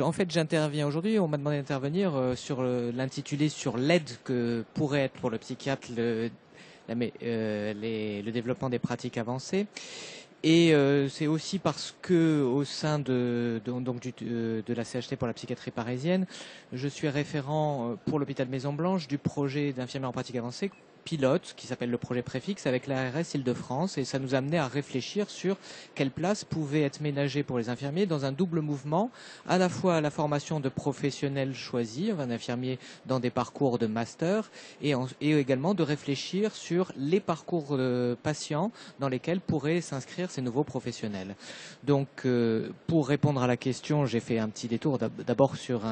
En fait, j'interviens aujourd'hui. On m'a demandé d'intervenir sur l'intitulé sur l'aide que pourrait être pour le psychiatre le développement des pratiques avancées. Et c'est aussi parce que au sein de la CHT pour la psychiatrie parisienne, je suis référent pour l'hôpital Maison-Blanche du projet d'infirmière en pratique avancée pilote qui s'appelle le projet Préfixe avec l'ARS Île-de-France, et ça nous a amené à réfléchir sur quelle place pouvait être ménagée pour les infirmiers dans un double mouvement, à la fois la formation de professionnels choisis, un infirmier dans des parcours de master, et également de réfléchir sur les parcours de patients dans lesquels pourraient s'inscrire ces nouveaux professionnels. Donc, pour répondre à la question, j'ai fait un petit détour d'abord sur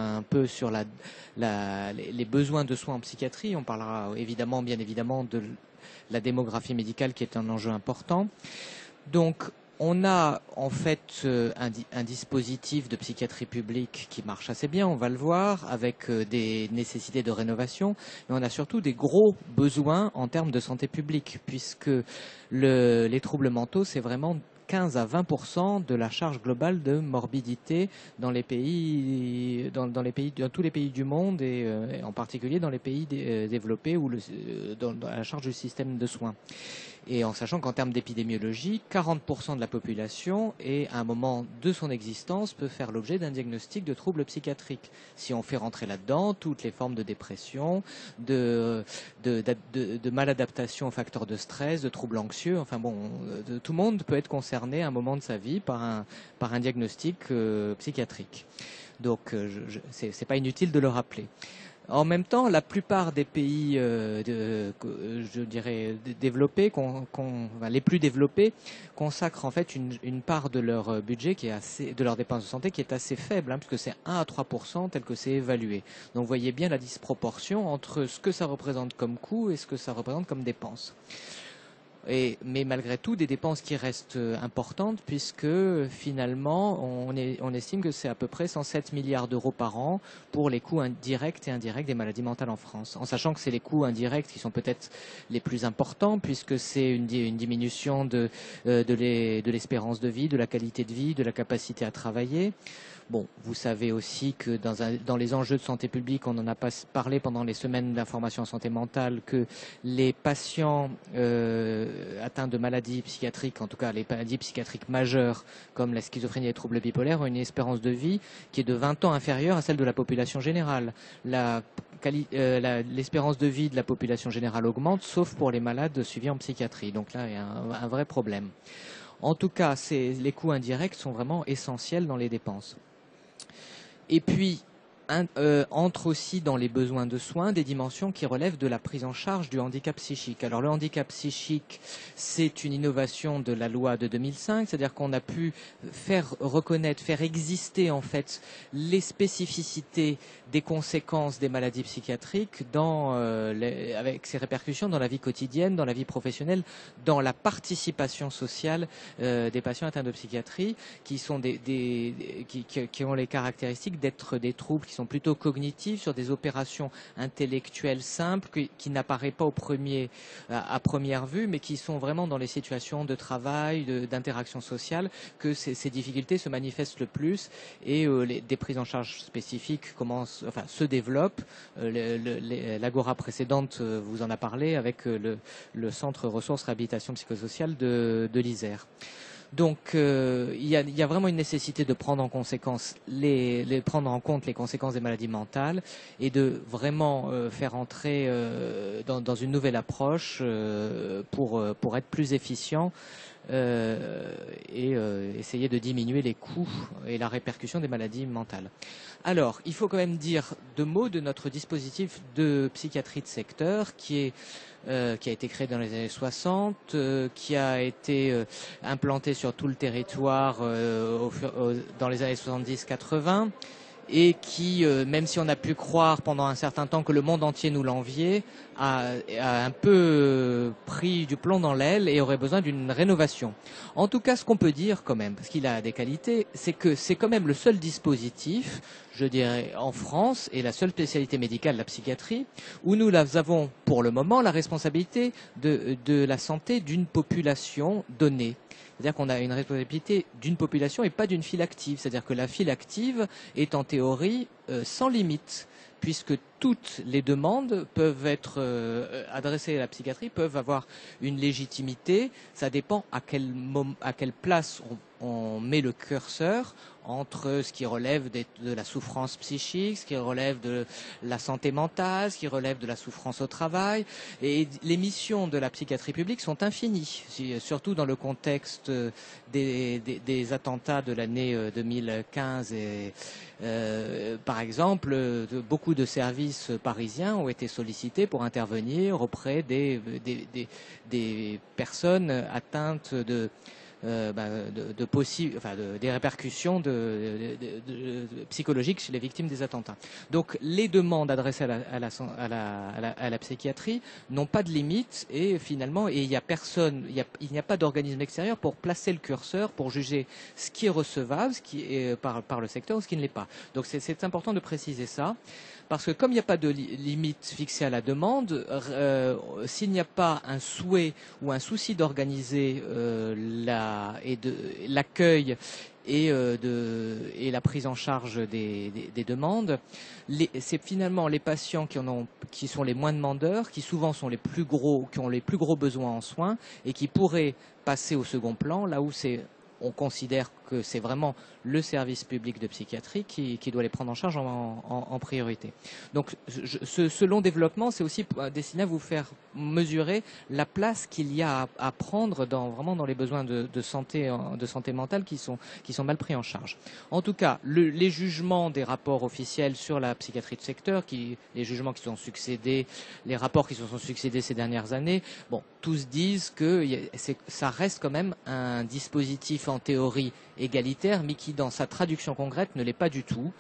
les besoins de soins en psychiatrie. On parlera bien évidemment de la démographie médicale qui est un enjeu important. Donc, on a en fait un dispositif de psychiatrie publique qui marche assez bien, on va le voir, avec des nécessités de rénovation, mais on a surtout des gros besoins en termes de santé publique, puisque les troubles mentaux, c'est vraiment 15 à 20% de la charge globale de morbidité dans tous les pays du monde, et en particulier dans les pays développés ou dans la charge du système de soins. Et en sachant qu'en termes d'épidémiologie, 40% de la population, et à un moment de son existence, peut faire l'objet d'un diagnostic de troubles psychiatriques. Si on fait rentrer là-dedans toutes les formes de dépression, de maladaptation aux facteurs de stress, de troubles anxieux, enfin bon, tout le monde peut être concerné à un moment de sa vie par un diagnostic psychiatrique. Donc c'est pas inutile de le rappeler. En même temps, la plupart des pays, je dirais, développés, les plus développés, consacrent en fait une part de leur budget de leurs dépenses de santé qui est assez faible, puisque c'est 1 à 3% tel que c'est évalué. Donc vous voyez bien la disproportion entre ce que ça représente comme coût et ce que ça représente comme dépense. Mais malgré tout, des dépenses qui restent importantes, puisque finalement, on estime que c'est à peu près 107 milliards d'euros par an pour les coûts directs et indirects des maladies mentales en France. En sachant que c'est les coûts indirects qui sont peut-être les plus importants, puisque c'est une diminution de l'espérance de vie, de la qualité de vie, de la capacité à travailler. Bon, vous savez aussi que dans les enjeux de santé publique, on en a pas parlé pendant les semaines d'information en santé mentale, que les patients atteints de maladies psychiatriques, en tout cas les maladies psychiatriques majeures, comme la schizophrénie et les troubles bipolaires, ont une espérance de vie qui est de 20 ans inférieure à celle de la population générale. L'espérance de vie de la population générale augmente, sauf pour les malades suivis en psychiatrie. Donc là, il y a un vrai problème. En tout cas, les coûts indirects sont vraiment essentiels dans les dépenses. Et puis, entre aussi dans les besoins de soins des dimensions qui relèvent de la prise en charge du handicap psychique. Alors le handicap psychique, c'est une innovation de la loi de 2005, c'est-à-dire qu'on a pu faire exister en fait les spécificités des conséquences des maladies psychiatriques avec ses répercussions dans la vie quotidienne, dans la vie professionnelle, dans la participation sociale des patients atteints de psychiatrie, qui ont les caractéristiques d'être des troubles qui sont plutôt cognitifs, sur des opérations intellectuelles simples, qui n'apparaissent pas à première vue, mais qui sont vraiment dans les situations de travail, d'interaction sociale, que ces difficultés se manifestent le plus, et des prises en charge spécifiques se développent. L'agora précédente vous en a parlé, avec le centre ressources réhabilitation psychosociale de l'Isère. Donc il y a vraiment une nécessité de prendre en compte les conséquences des maladies mentales, et de vraiment faire entrer dans une nouvelle approche pour être plus efficient et essayer de diminuer les coûts et la répercussion des maladies mentales. Alors, il faut quand même dire 2 mots de notre dispositif de psychiatrie de secteur qui a été créé dans les années 60, qui a été implanté sur tout le territoire dans les années 70-80, et qui, même si on a pu croire pendant un certain temps que le monde entier nous l'enviait, a un peu pris du plomb dans l'aile et aurait besoin d'une rénovation. En tout cas, ce qu'on peut dire quand même, parce qu'il a des qualités, c'est que c'est quand même le seul dispositif, je dirais, en France, et la seule spécialité médicale, la psychiatrie, où nous avons pour le moment la responsabilité de la santé d'une population donnée. C'est-à-dire qu'on a une responsabilité d'une population et pas d'une file active. C'est-à-dire que la file active est en théorie sans limite, puisque toutes les demandes peuvent être adressées à la psychiatrie, peuvent avoir une légitimité. Ça dépend à quelle place on met le curseur entre ce qui relève de la souffrance psychique, ce qui relève de la santé mentale, ce qui relève de la souffrance au travail. Et les missions de la psychiatrie publique sont infinies, surtout dans le contexte des attentats de l'année 2015. Par exemple, beaucoup de services parisiens ont été sollicités pour intervenir auprès des personnes atteintes des répercussions psychologiques chez les victimes des attentats. Donc les demandes adressées à la psychiatrie n'ont pas de limite et finalement il n'y a pas d'organisme extérieur pour placer le curseur, pour juger ce qui est recevable, ce qui est par le secteur ou ce qui ne l'est pas. Donc c'est important de préciser ça. Parce que comme il n'y a pas de limite fixée à la demande, s'il n'y a pas un souhait ou un souci d'organiser l'accueil et la prise en charge des demandes, c'est finalement les patients qui sont les moins demandeurs, qui souvent sont qui ont les plus gros besoins en soins et qui pourraient passer au second plan, là où on considère que c'est vraiment le service public de psychiatrie qui doit les prendre en charge en priorité. Donc ce long développement, c'est aussi destiné à vous faire mesurer la place qu'il y a à prendre vraiment dans les besoins de santé mentale qui sont mal pris en charge. En tout cas, les jugements des rapports officiels sur la psychiatrie de secteur, les jugements qui sont succédés, les rapports qui se sont succédés ces dernières années, tous disent que ça reste quand même un dispositif en théorie égalitaire, mais qui dans sa traduction concrète ne l'est pas du tout,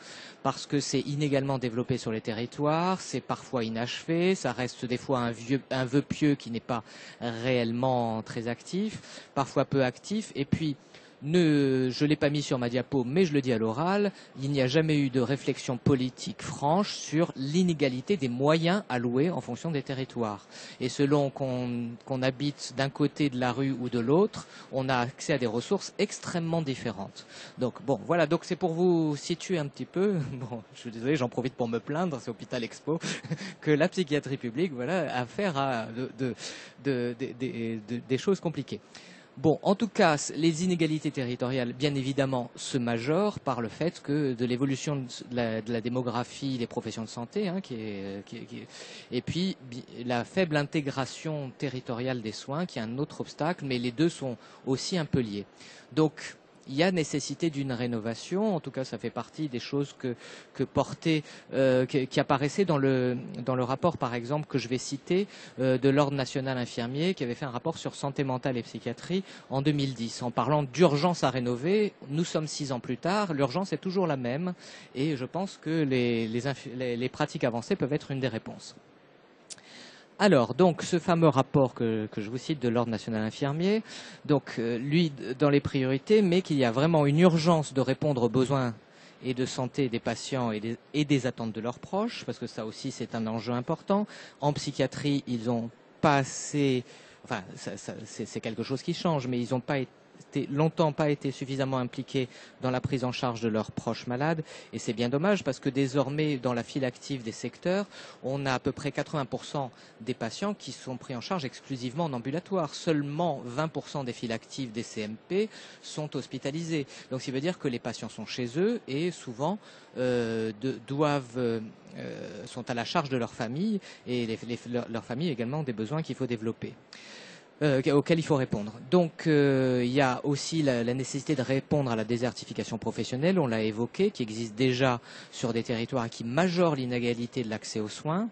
parce que c'est inégalement développé sur les territoires, c'est parfois inachevé, ça reste des fois un vœu pieux qui n'est pas réellement très actif, parfois peu actif, et puis je l'ai pas mis sur ma diapo, mais je le dis à l'oral, il n'y a jamais eu de réflexion politique franche sur l'inégalité des moyens alloués en fonction des territoires. Et selon qu'on habite d'un côté de la rue ou de l'autre, on a accès à des ressources extrêmement différentes. Donc voilà, donc c'est pour vous situer un petit peu, je suis désolé, j'en profite pour me plaindre, c'est Hôpital Expo, que la psychiatrie publique, a affaire à des choses compliquées. En tout cas, les inégalités territoriales, bien évidemment, se majorent par le fait que de l'évolution de la démographie des professions de santé, et puis la faible intégration territoriale des soins, qui est un autre obstacle, mais les deux sont aussi un peu liés. Donc, il y a nécessité d'une rénovation. En tout cas, ça fait partie des choses qui apparaissaient dans le rapport, par exemple, que je vais citer, de l'Ordre national infirmier, qui avait fait un rapport sur santé mentale et psychiatrie en 2010. En parlant d'urgence à rénover, nous sommes 6 ans plus tard, l'urgence est toujours la même, et je pense que les pratiques avancées peuvent être une des réponses. Alors, donc, ce fameux rapport que je vous cite de l'Ordre national infirmier, donc, lui, dans les priorités, mais qu'il y a vraiment une urgence de répondre aux besoins et de santé des patients et des attentes de leurs proches, parce que ça aussi, c'est un enjeu important. En psychiatrie, ils ont pas assez, enfin, c'est quelque chose qui change, mais ils n'ont longtemps pas été suffisamment impliqués dans la prise en charge de leurs proches malades, et c'est bien dommage parce que désormais dans la file active des secteurs, on a à peu près 80% des patients qui sont pris en charge exclusivement en ambulatoire. Seulement 20% des files actives des CMP sont hospitalisés. Donc ça veut dire que les patients sont chez eux et souvent sont à la charge de leur famille, et leur famille également ont des besoins qu'il faut développer. Auxquels il faut répondre. Donc il y a aussi la nécessité de répondre à la désertification professionnelle, on l'a évoqué, qui existe déjà sur des territoires et qui majore l'inégalité de l'accès aux soins.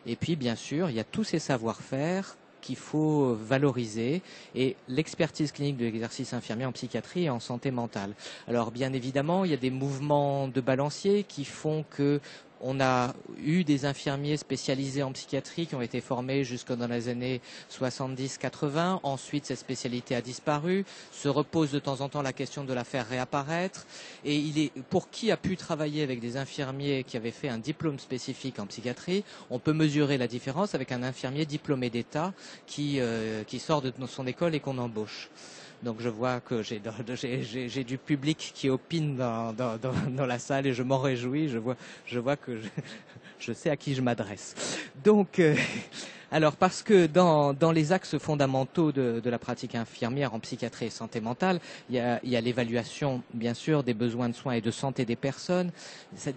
Et puis bien sûr, il y a tous ces savoir-faire qu'il faut valoriser, et l'expertise clinique de l'exercice infirmier en psychiatrie et en santé mentale. Alors bien évidemment, il y a des mouvements de balancier qui font que on a eu des infirmiers spécialisés en psychiatrie qui ont été formés jusque dans les années 70-80. Ensuite, cette spécialité a disparu. Se repose de temps en temps la question de la faire réapparaître. Et pour qui a pu travailler avec des infirmiers qui avaient fait un diplôme spécifique en psychiatrie, on peut mesurer la différence avec un infirmier diplômé d'État qui sort de son école et qu'on embauche. Donc je vois que j'ai du public qui opine dans la salle et je m'en réjouis. Je vois que je sais à qui je m'adresse. Donc, alors parce que dans les axes fondamentaux de la pratique infirmière en psychiatrie et santé mentale, il y a l'évaluation, bien sûr, des besoins de soins et de santé des personnes.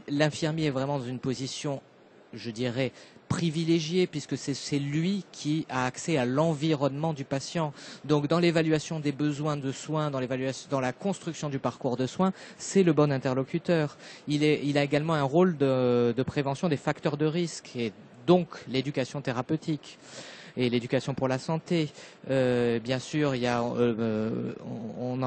L'infirmier est vraiment dans une position, je dirais, privilégié puisque c'est lui qui a accès à l'environnement du patient. Donc dans l'évaluation des besoins de soins, dans la construction du parcours de soins, c'est le bon interlocuteur. Il a également un rôle de prévention des facteurs de risque et donc l'éducation thérapeutique et l'éducation pour la santé. Bien sûr, il y a,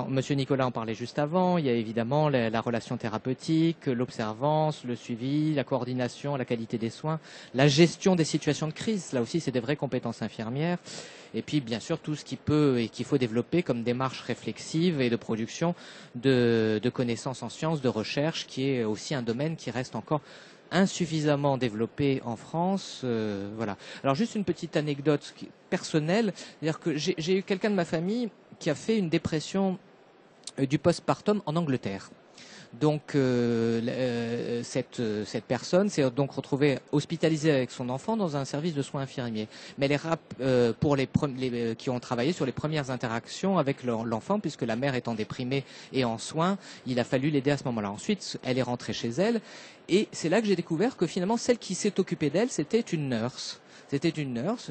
Monsieur Nicolas en parlait juste avant, il y a évidemment la relation thérapeutique, l'observance, le suivi, la coordination, la qualité des soins, la gestion des situations de crise. Là aussi, c'est des vraies compétences infirmières. Et puis, bien sûr, tout ce qui peut et qu'il faut développer comme démarche réflexive et de production de connaissances en sciences, de recherche, qui est aussi un domaine qui reste encore insuffisamment développé en France. Voilà. Alors juste une petite anecdote personnelle, c'est-à-dire que j'ai eu quelqu'un de ma famille qui a fait une dépression du postpartum en Angleterre. Donc cette personne s'est donc retrouvée hospitalisée avec son enfant dans un service de soins infirmiers. Mais pour les qui ont travaillé sur les premières interactions avec l'enfant, puisque la mère étant déprimée et en soins, il a fallu l'aider à ce moment-là. Ensuite, elle est rentrée chez elle et c'est là que j'ai découvert que finalement celle qui s'est occupée d'elle, c'était une nurse. C'était une nurse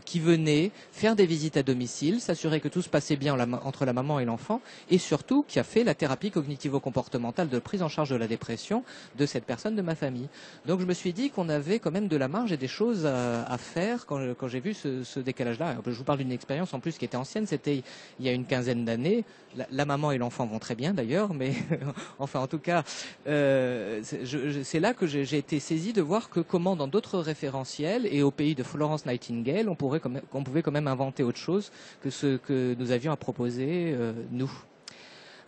qui venait faire des visites à domicile, s'assurer que tout se passait bien entre la maman et l'enfant, et surtout qui a fait la thérapie cognitivo-comportementale de prise en charge de la dépression de cette personne de ma famille. Donc je me suis dit qu'on avait quand même de la marge et des choses à faire quand j'ai vu ce décalage-là. Je vous parle d'une expérience en plus qui était ancienne, c'était il y a une quinzaine d'années. La maman et l'enfant vont très bien d'ailleurs, mais enfin en tout cas, c'est là que j'ai été saisi de voir que comment dans d'autres référentiels et au pays de Florence Nightingale, on pouvait quand même inventer autre chose que ce que nous avions à proposer, nous.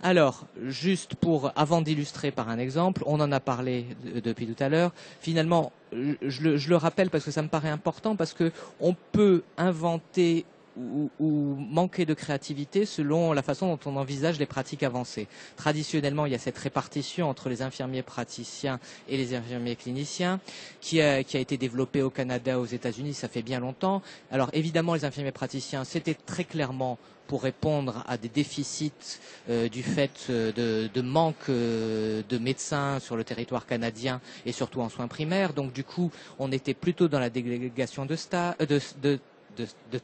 Alors, juste avant d'illustrer par un exemple, on en a parlé depuis tout à l'heure. Finalement, je le rappelle parce que ça me paraît important, parce que on peut inventer ou manquer de créativité selon la façon dont on envisage les pratiques avancées. Traditionnellement, il y a cette répartition entre les infirmiers praticiens et les infirmiers cliniciens qui a été développée au Canada, aux États-Unis, ça fait bien longtemps. Alors évidemment, les infirmiers praticiens, c'était très clairement pour répondre à des déficits du fait de manque de médecins sur le territoire canadien et surtout en soins primaires. Donc du coup, on était plutôt dans la délégation de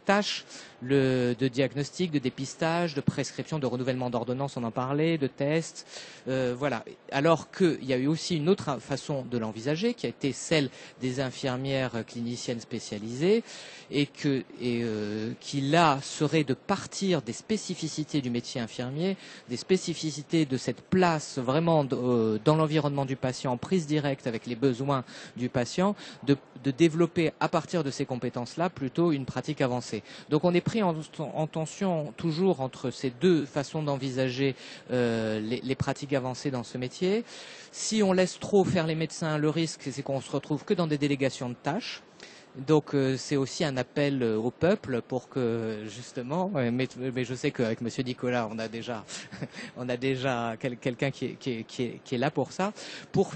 tâches, de diagnostic, de dépistage, de prescription, de renouvellement d'ordonnances, on en parlait, de tests, voilà. Alors qu'il y a eu aussi une autre façon de l'envisager, qui a été celle des infirmières cliniciennes spécialisées, et qui là serait de partir des spécificités du métier infirmier, des spécificités de cette place vraiment dans l'environnement du patient, en prise directe avec les besoins du patient, de développer à partir de ces compétences-là plutôt une pratique avancée. Donc on est pris en tension toujours entre ces deux façons d'envisager les pratiques avancées dans ce métier. Si on laisse trop faire les médecins, le risque c'est qu'on se retrouve que dans des délégations de tâches. Donc c'est aussi un appel au peuple pour que justement, mais je sais qu'avec Monsieur Nicolas, on a déjà quelqu'un qui est là pour ça, pour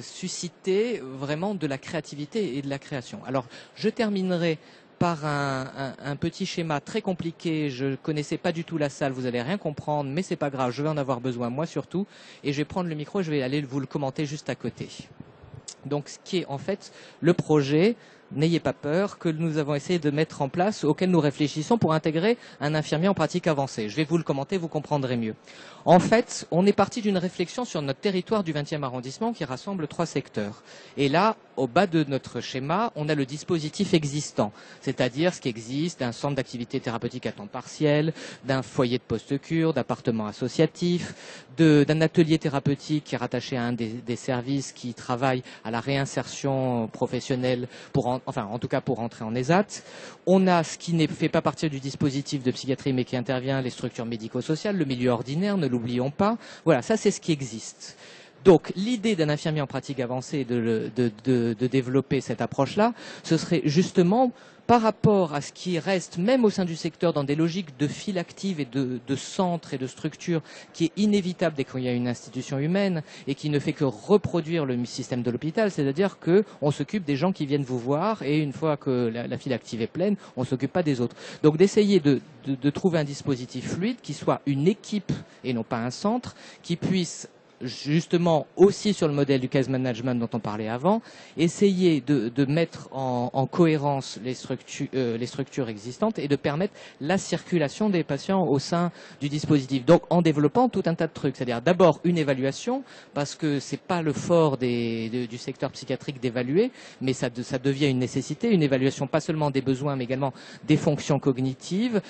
susciter vraiment de la créativité et de la création. Alors je terminerai par un petit schéma très compliqué. Je connaissais pas du tout la salle, vous allez rien comprendre, mais c'est pas grave, je vais en avoir besoin moi surtout, et je vais prendre le micro et je vais aller vous le commenter juste à côté. Donc ce qui est en fait le projet, n'ayez pas peur, que nous avons essayé de mettre en place, auquel nous réfléchissons pour intégrer un infirmier en pratique avancée. Je vais vous le commenter, vous comprendrez mieux. En fait, on est parti d'une réflexion sur notre territoire du 20e arrondissement qui rassemble 3 secteurs. Et là, au bas de notre schéma, on a le dispositif existant, c'est-à-dire ce qui existe d'un centre d'activité thérapeutique à temps partiel, d'un foyer de post-cure, d'appartements associatifs, d'un atelier thérapeutique qui est rattaché à un des services qui travaille à la réinsertion professionnelle, en tout cas pour entrer en ESAT. On a ce qui ne fait pas partie du dispositif de psychiatrie mais qui intervient, les structures médico-sociales, le milieu ordinaire, ne l'oublions pas. Voilà, ça c'est ce qui existe. Donc l'idée d'un infirmier en pratique avancée de développer cette approche-là, ce serait justement par rapport à ce qui reste, même au sein du secteur, dans des logiques de file active et de centre et de structure, qui est inévitable dès qu'il y a une institution humaine et qui ne fait que reproduire le système de l'hôpital, c'est-à-dire qu'on s'occupe des gens qui viennent vous voir et une fois que la file active est pleine, on ne s'occupe pas des autres. Donc d'essayer de trouver un dispositif fluide qui soit une équipe et non pas un centre, qui puisse justement aussi sur le modèle du case management dont on parlait avant, essayer de mettre en cohérence les structures existantes et de permettre la circulation des patients au sein du dispositif. Donc en développant tout un tas de trucs, c'est-à-dire d'abord une évaluation, parce que c'est pas le fort du secteur psychiatrique d'évaluer, mais ça devient une nécessité, une évaluation pas seulement des besoins mais également des fonctions cognitives,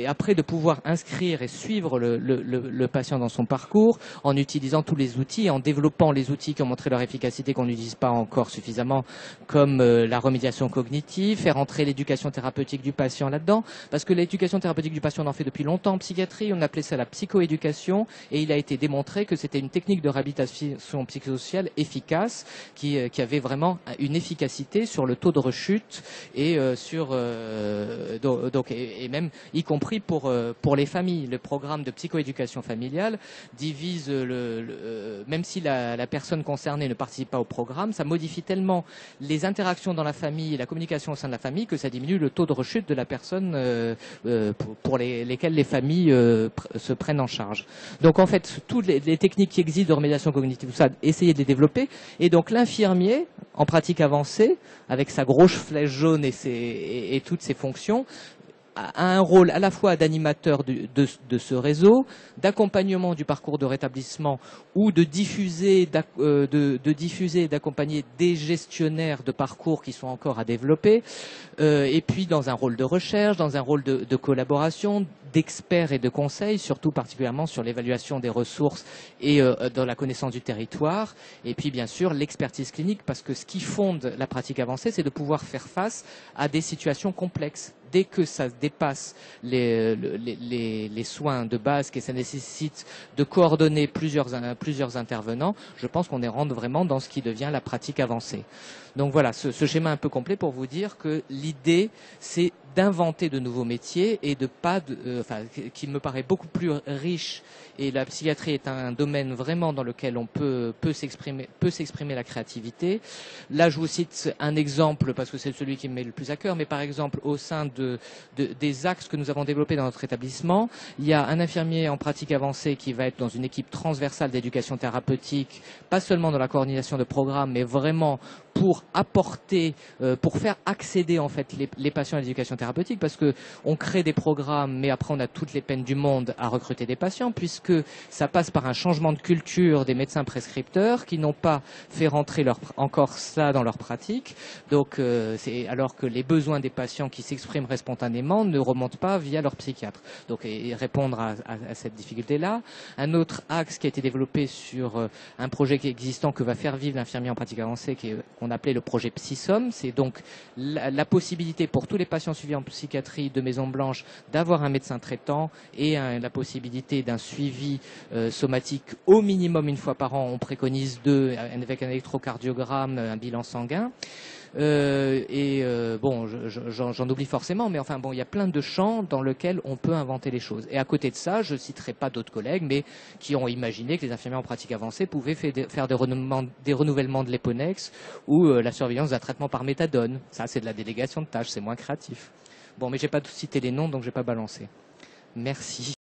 après de pouvoir inscrire et suivre le patient dans son parcours en utilisant tous les outils, en développant les outils qui ont montré leur efficacité qu'on n'utilise pas encore suffisamment, comme la remédiation cognitive, faire entrer l'éducation thérapeutique du patient là-dedans, parce que l'éducation thérapeutique du patient on en fait depuis longtemps en psychiatrie, on appelait ça la psychoéducation, et il a été démontré que c'était une technique de réhabilitation psychosociale efficace, qui avait vraiment une efficacité sur le taux de rechute et et même y compris pour les familles. Le programme de psychoéducation familiale divise même si la personne concernée ne participe pas au programme, ça modifie tellement les interactions dans la famille et la communication au sein de la famille que ça diminue le taux de rechute de la personne pour lesquelles les familles se prennent en charge. Donc en fait, toutes les techniques qui existent de remédiation cognitive, tout ça, essayer de les développer. Et donc l'infirmier, en pratique avancée, avec sa grosse flèche jaune et toutes ses fonctions, a un rôle à la fois d'animateur de ce réseau, d'accompagnement du parcours de rétablissement ou de diffuser et d'accompagner des gestionnaires de parcours qui sont encore à développer, et puis dans un rôle de recherche, dans un rôle de collaboration, d'experts et de conseils, surtout particulièrement sur l'évaluation des ressources et dans la connaissance du territoire, et puis bien sûr l'expertise clinique, parce que ce qui fonde la pratique avancée, c'est de pouvoir faire face à des situations complexes. Dès que ça dépasse les soins de base, que ça nécessite de coordonner plusieurs intervenants, je pense qu'on rentre vraiment dans ce qui devient la pratique avancée. Donc voilà, ce schéma un peu complet pour vous dire que l'idée, c'est d'inventer de nouveaux métiers et qui me paraît beaucoup plus riche. Et la psychiatrie est un domaine vraiment dans lequel on peut s'exprimer la créativité. Là, je vous cite un exemple parce que c'est celui qui me met le plus à cœur, mais par exemple, au sein des axes que nous avons développés dans notre établissement, il y a un infirmier en pratique avancée qui va être dans une équipe transversale d'éducation thérapeutique, pas seulement dans la coordination de programmes, mais vraiment pour apporter, pour faire accéder en fait les patients à l'éducation thérapeutique, parce que on crée des programmes, mais après on a toutes les peines du monde à recruter des patients, puisque ça passe par un changement de culture des médecins prescripteurs qui n'ont pas fait rentrer encore ça dans leur pratique. Donc alors que les besoins des patients qui s'exprimeraient spontanément ne remontent pas via leur psychiatre. Donc et répondre à cette difficulté-là. Un autre axe qui a été développé sur un projet qui est existant que va faire vivre l'infirmier en pratique avancée, qu'on appelait le projet PsySOM, c'est donc la possibilité pour tous les patients suivis en psychiatrie de Maison Blanche d'avoir un médecin traitant et la possibilité d'un suivi somatique au minimum une fois par an. On préconise 2 avec un électrocardiogramme, un bilan sanguin. Bon, j'en oublie forcément, mais enfin bon, il y a plein de champs dans lesquels on peut inventer les choses. Et à côté de ça, je citerai pas d'autres collègues, mais qui ont imaginé que les infirmiers en pratique avancée pouvaient faire des renouvellements de l'Eponex ou la surveillance d'un traitement par méthadone. Ça, c'est de la délégation de tâches, c'est moins créatif. Bon, mais j'ai pas cité les noms, donc j'ai pas balancé. Merci.